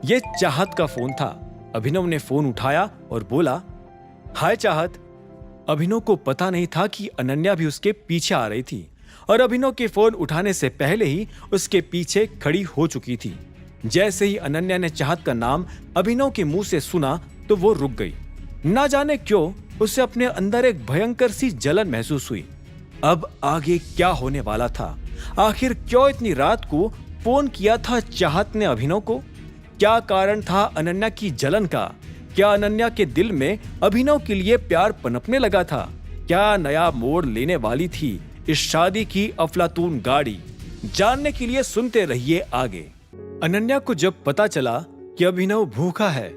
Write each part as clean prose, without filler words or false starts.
ये चाहत का फोन था। अभिनव ने फोन उठाया और बोला, हाय चाहत। अभिनव को पता नहीं था कि अनन्या भी उसके पीछे आ रही थी और अभिनव के फोन उठाने से पहले ही उसके पीछे खड़ी हो चुकी थी। जैसे ही अनन्या ने चाहत का नाम अभिनव के मुंह से सुना तो वो रुक गई। ना जाने क्यों उसे अपने अंदर एक भयंकर सी जलन महसूस हुई। अब आगे क्या होने वाला था? आखिर क्यों इतनी रात को फोन किया था चाहत ने अभिनव को? क्या कारण था अनन्या की जलन का? क्या अनन्या के दिल में अभिनव के लिए प्यार पनपने लगा था? क्या नया मोड़ लेने वाली थी इस शादी की अफलातून गाड़ी? जानने के लिए सुनते रहिए आगे। अनन्या को जब पता चला कि अभिनव भूखा है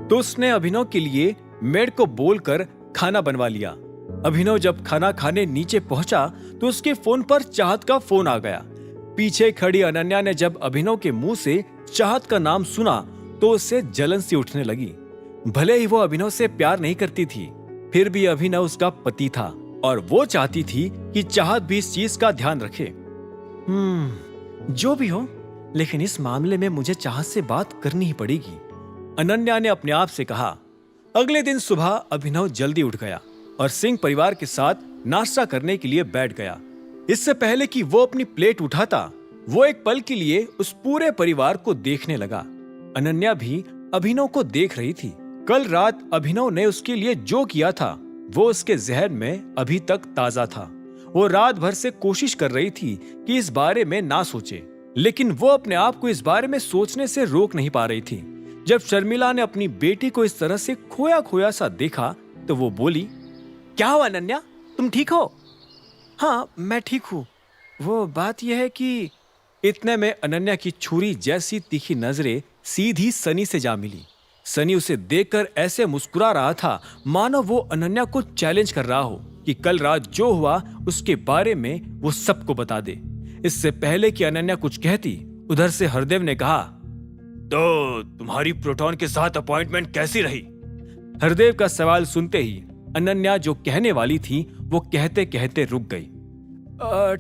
तो उसने अभिनव के लिए मेड को बोलकर खाना बनवा लिया। अभिनव जब खाना खाने नीचे पहुंचा तो उसके फोन पर चाहत का फोन आ गया। पीछे खड़ी अनन्या ने जब अभिनव के मुंह से चाहत का नाम सुना तो उससे जलन सी उठने लगी। भले ही वो अभिनव से प्यार नहीं करती थी, फिर भी अभिनव उसका पति था और वो चाहती थी कि चाहत भी इस चीज का ध्यान रखे। जो भी हो, लेकिन इस मामले में मुझे चाहत से बात करनी ही पड़ेगी, अनन्या ने अपने आप से कहा। अगले दिन सुबह अभिनव जल्दी उठ गया और सिंह परिवार के साथ नाश्ता करने के लिए बैठ गया। इससे पहले कि वो अपनी प्लेट उठाता, वो एक पल के लिए उस पूरे परिवार को देखने लगा। अनन्या भी अभिनव को देख रही थी। कल रात अभिनव ने उसके लिए जो किया था वो उसके जहन में अभी तक ताजा था। वो रात भर से कोशिश कर रही थी कि इस बारे में ना सोचे, लेकिन वो अपने आप को इस बारे में सोचने से रोक नहीं पा रही थी। जब शर्मिला ने अपनी बेटी को इस तरह से खोया खोया सा देखा तो वो बोली, क्या हुआ अनन्या, तुम ठीक हो? हाँ, मैं ठीक हूँ। वो बात यह है कि इतने में अनन्या की छुरी जैसी तीखी नजरें सीधी सनी से जा मिली। सनी उसे देखकर ऐसे मुस्कुरा रहा था मानो वो अनन्या को चैलेंज कर रहा हो कि कल रात जो हुआ उसके बारे में वो सबको बता दे। इससे पहले कि अनन्या कुछ कहती, उधर से हरदेव ने कहा, तो तुम्हारी प्रोटॉन के साथ अपॉइंटमेंट कैसी रही? हरदेव का सवाल सुनते ही अनन्या जो कहने वाली थी वो कहते कहते रुक गई।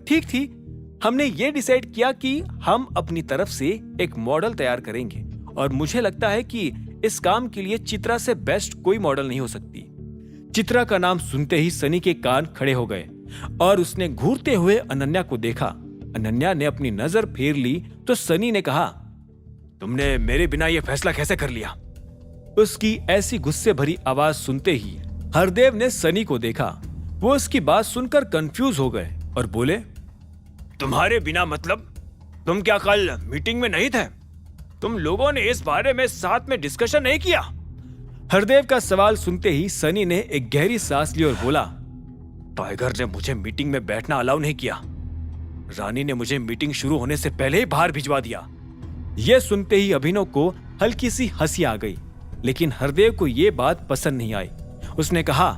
ठीक थी। हमने ये डिसाइड किया कि हम अपनी तरफ से एक मॉडल तैयार करेंगे और मुझे लगता है कि इस काम के लिए चित्रा से बेस्ट कोई मॉडल नहीं हो सकती। चित्रा का नाम सुनते ही सनी के कान खड़े हो गए और उसने घूरते हुए अनन्या को देखा। अनन्या ने अपनी नजर फेर ली तो सनी ने कहा, तुमने मेरे बिना यह फैसला कैसे कर लिया? उसकी ऐसी गुस्से भरी आवाज सुनते ही हरदेव ने सनी को देखा। वो उसकी बात सुनकर कंफ्यूज हो गए और बोले, तुम्हारे बिना मतलब? तुम क्या कल मीटिंग में नहीं थे? तुम लोगों ने इस बारे में साथ में डिस्कशन नहीं किया? हरदेव का सवाल सुनते ही सनी ने एक गहरी सांस ली और बोला, टाइगर ने मुझे मीटिंग में बैठना अलाउ नहीं किया। रानी ने मुझे मीटिंग शुरू होने से पहले ही बाहर भिजवा दिया। यह सुनते ही अभिनव को हल्की सी हंसी आ गई, लेकिन हरदेव को यह बात पसंद नहीं आई। उसने कहा,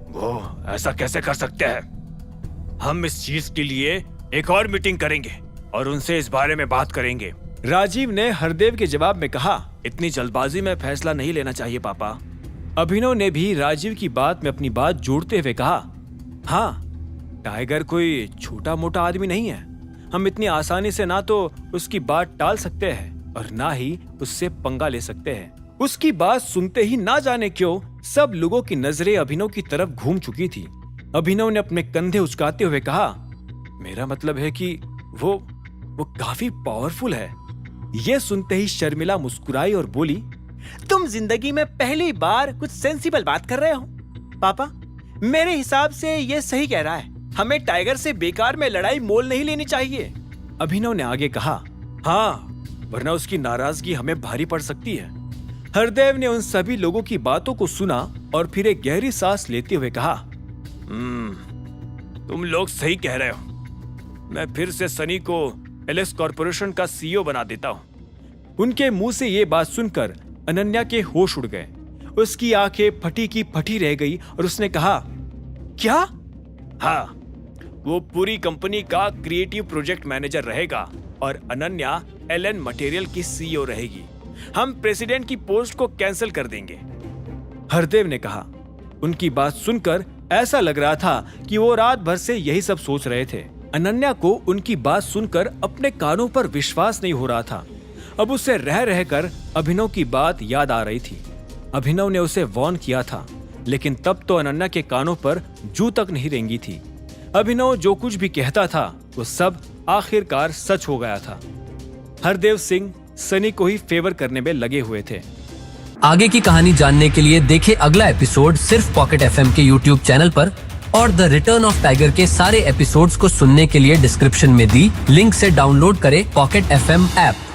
वो ऐसा कैसे कर सकते हैं? हम इस चीज के लिए एक और मीटिंग करेंगे और उनसे इस बारे में बात करेंगे। राजीव ने हरदेव के जवाब में कहा, इतनी जल्दबाजी में फैसला नहीं लेना चाहिए पापा। अभिनव ने भी राजीव की बात में अपनी बात जोड़ते हुए कहा, हाँ, टाइगर कोई छोटा मोटा आदमी नहीं है। हम इतनी आसानी से ना तो उसकी बात टाल सकते हैं और ना ही उससे पंगा ले सकते हैं। उसकी बात सुनते ही ना जाने क्यों सब लोगों की नजरें अभिनव की तरफ घूम चुकी थी। अभिनव ने अपने कंधे उचकाते हुए कहा, मेरा मतलब है कि वो काफी पावरफुल है। यह सुनते ही शर्मिला मुस्कुराई और बोली, तुम जिंदगी में पहली बार कुछ सेंसिबल बात कर रहे हो। पापा, मेरे हिसाब से ये सही कह रहा है। हमें टाइगर से बेकार में लड़ाई मोल नहीं लेनी चाहिए। अभिनव ने आगे कहा, हाँ, वरना उसकी नाराजगी हमें भारी पड़ सकती है। हरदेव ने उन सभी लोगों की बातों को सुना और फिर एक गहरी सांस लेते हुए कहा, तुम लोग सही कह रहे हो। मैं फिर से सनी को एलएस कॉर्पोरेशन का सीईओ बना देता हूं। उनके मुंह से ये बात सुनकर अनन्या के होश उड़ गए। उसकी आंखें फटी की फटी रह गई और उसने कहा, क्या? हाँ, वो पूरी कंपनी का क्रिएटिव प्रोजेक्ट मैनेजर रहेगा और अनन्या एलएन मटेरियल की सीईओ रहेगी। हम प्रेसिडेंट की पोस्ट को कैंसिल कर देंगे। हरदेव ने कहा। उनकी बात सुनकर ऐसा लग रहा था कि वो रात भर से यही सब सोच रहे थे। अनन्या को उनकी बात सुनकर अपने कानों पर विश्वास नहीं हो रहा था। अब उसे रह रहकर अभिनव की बात याद आ रही थी। अभिनव ने उसे वार्न किया था, लेकिन तब तो अनन्या के कानों पर जू तक नहीं रेंगी थी। अभिनव जो कुछ भी कहता था वो सब आखिरकार सच हो गया था। हरदेव सिंह सनी को ही फेवर करने में लगे हुए थे। आगे की कहानी जानने के लिए देखें अगला एपिसोड सिर्फ पॉकेट एफएम के यूट्यूब चैनल पर, और द रिटर्न ऑफ टाइगर के सारे एपिसोड्स को सुनने के लिए डिस्क्रिप्शन में दी लिंक से डाउनलोड करें पॉकेट एफएम ऐप।